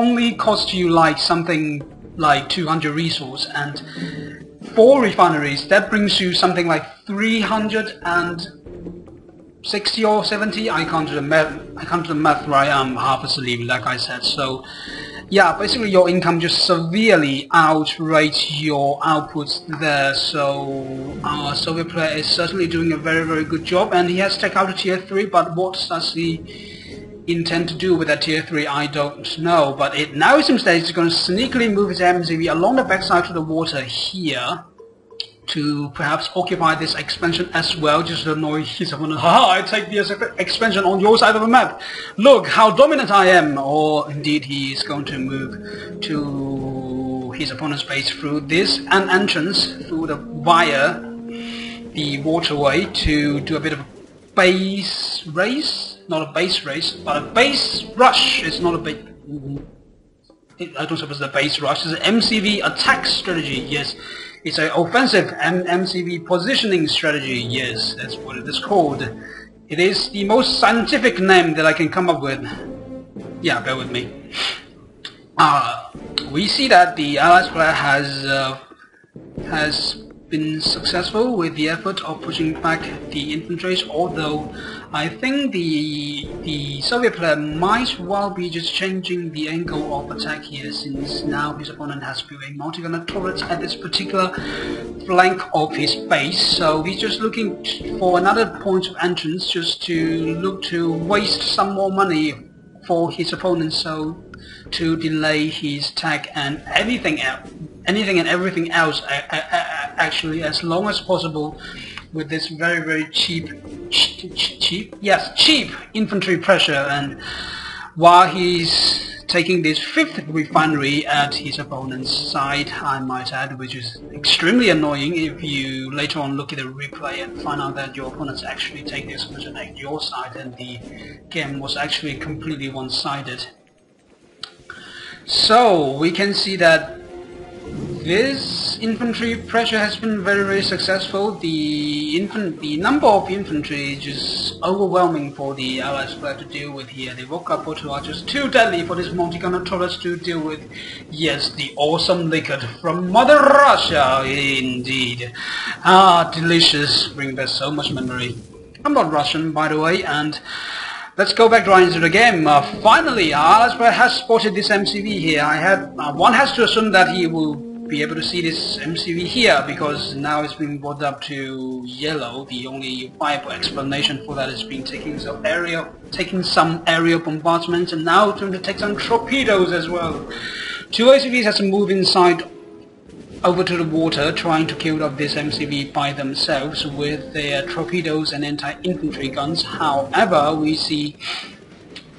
only cost you like something like 200 resource, and 4 refineries, that brings you something like 360 or 70. I can't do the math right. I'm half asleep, like I said. So yeah, basically your income just severely outrates your outputs there. So our Soviet player is certainly doing a very, very good job, and he has taken out a tier 3, but what does he intend to do with that tier 3, I don't know. But it now seems that he's going to sneakily move his MCV along the backside to the water here to perhaps occupy this expansion as well, just to annoy his opponent. Haha, I take the expansion on your side of the map. Look how dominant I am. Or indeed he is going to move to his opponent's base through this entrance, through via the waterway, to do a bit of a base race. Not a base race, but a base rush. It's not a base... I don't suppose it's a base rush. It's an MCV attack strategy, yes. It's an offensive MCV positioning strategy, yes. That's what it is called. It is the most scientific name that I can come up with. Yeah, bear with me. We see that the Allies player has been successful with the effort of pushing back the infantries, although I think the Soviet player might well be just changing the angle of attack here, since now his opponent has built a multi-gunner turret at this particular flank of his base, so he's just looking for another point of entrance, just to look to waste some more money for his opponent, so to delay his attack and anything and everything else actually as long as possible with this very, very cheap infantry pressure. And while he's taking this 5th refinery at his opponent's side, I might add, which is extremely annoying if you later on look at the replay and find out that your opponents actually take this mission at your side and the game was actually completely one-sided. So we can see that this infantry pressure has been very, very successful. The number of infantry is just overwhelming for the Allies player to deal with here. The Vid-couch are just too deadly for this multi-gunner turrets to deal with. Yes, the awesome liquid from Mother Russia, indeed. Ah, delicious. Bring back so much memory. I'm not Russian, by the way, and let's go back right into the game. Finally, our Allies player has spotted this MCV here. One has to assume that he will be able to see this MCV here, because now it's been brought up to yellow. The only viable explanation for that is being taking some aerial bombardment, and now trying to take some torpedoes as well. 2 ACVs has to move inside over to the water, trying to kill off this MCV by themselves with their torpedoes and anti-infantry guns. However, we see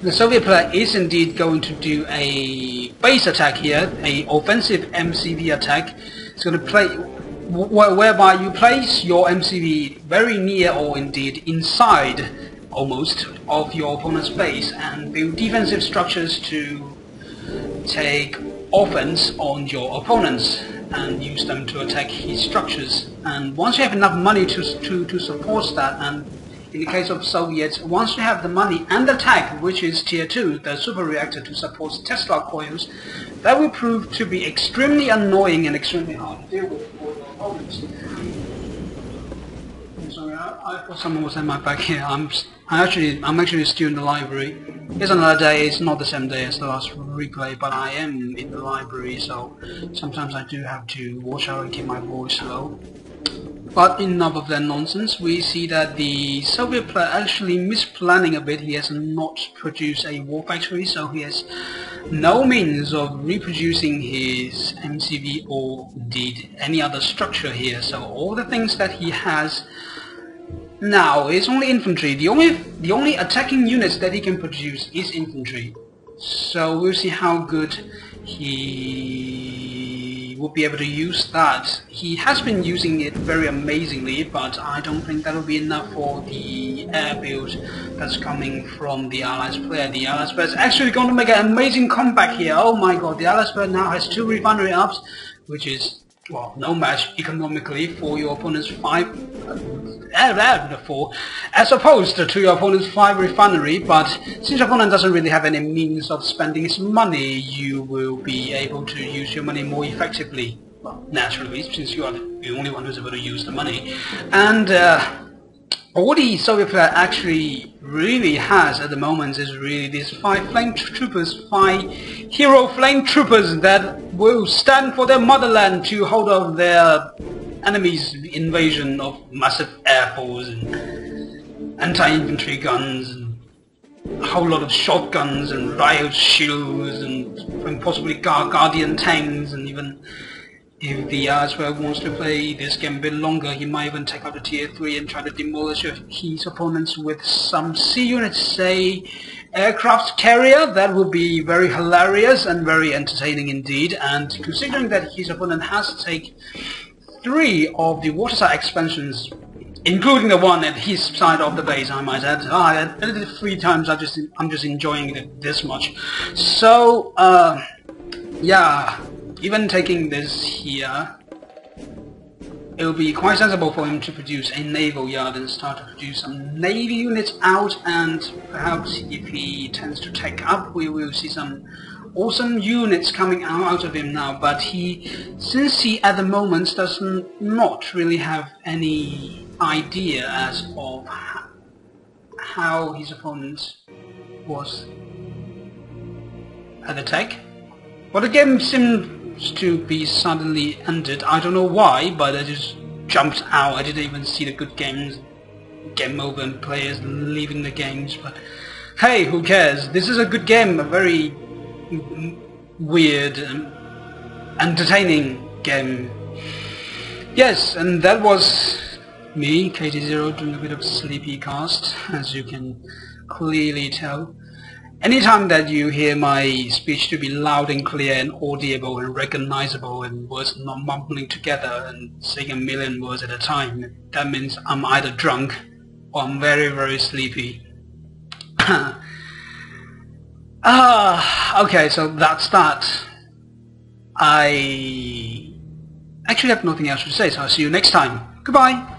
the Soviet player is indeed going to do a base attack here, a offensive MCV attack. It's going to play whereby you place your MCV very near, or indeed inside almost, of your opponent's base, and build defensive structures to take offense on your opponents and use them to attack his structures. And once you have enough money to support that, and in the case of Soviets, once you have the money and the tech, which is tier 2, the super reactor to support Tesla coils, that will prove to be extremely annoying and extremely hard to deal with for your opponents. I'm sorry, I thought someone was at my back here. I'm actually still in the library. It's another day. It's not the same day as the last replay, but I am in the library, so sometimes I do have to watch out and keep my voice low. But enough of that nonsense. We see that the Soviet player actually misplanning a bit. He has not produced a war factory, so he has no means of reproducing his MCV or indeed any other structure here. So all the things that he has now is only infantry. The only attacking units that he can produce is infantry. So we'll see how good he will be able to use that. He has been using it very amazingly, but I don't think that will be enough for the air build that's coming from the Allies player. The Allies player is actually going to make an amazing comeback here. Oh my god, the Allies player now has 2 refinery ups, which is well, no match economically for your opponent's 4, as opposed to your opponent's 5 refinery, but since your opponent doesn't really have any means of spending his money, you will be able to use your money more effectively. Well, naturally, since you are the only one who's able to use the money. And all the Soviet player actually really has at the moment is really these 5 flame troopers, 5 hero flame troopers that will stand for their motherland to hold off their enemies' invasion of massive air force and anti-infantry guns and a whole lot of shotguns and riot shields and possibly guardian tanks, and even if the Aswell wants to play this game a bit longer, he might even take out the tier 3 and try to demolish his opponents with some C units, say aircraft carrier. That would be very hilarious and very entertaining indeed, and considering that his opponent has to take 3 of the waterside expansions, including the one at his side of the base, I might add. I did it 3 times, I'm just enjoying it this much. So, yeah. Even taking this here, it will be quite sensible for him to produce a naval yard and start to produce some navy units out, and perhaps if he tends to take up, we will see some awesome units coming out of him now. But since he at the moment does not really have any idea as of how his opponent was at the tech, well, the game seemed to be suddenly ended. I don't know why, but I just jumped out. I didn't even see the good game over and players leaving the games, but hey, who cares? This is a good game, a very weird and entertaining game. Yes, and that was me, KT0, doing a bit of sleepy cast, as you can clearly tell. Anytime that you hear my speech to be loud and clear and audible and recognizable and words not mumbling together and saying a million words at a time, that means I'm either drunk or I'm very, very sleepy. Okay, so that's that. I actually have nothing else to say, so I'll see you next time. Goodbye!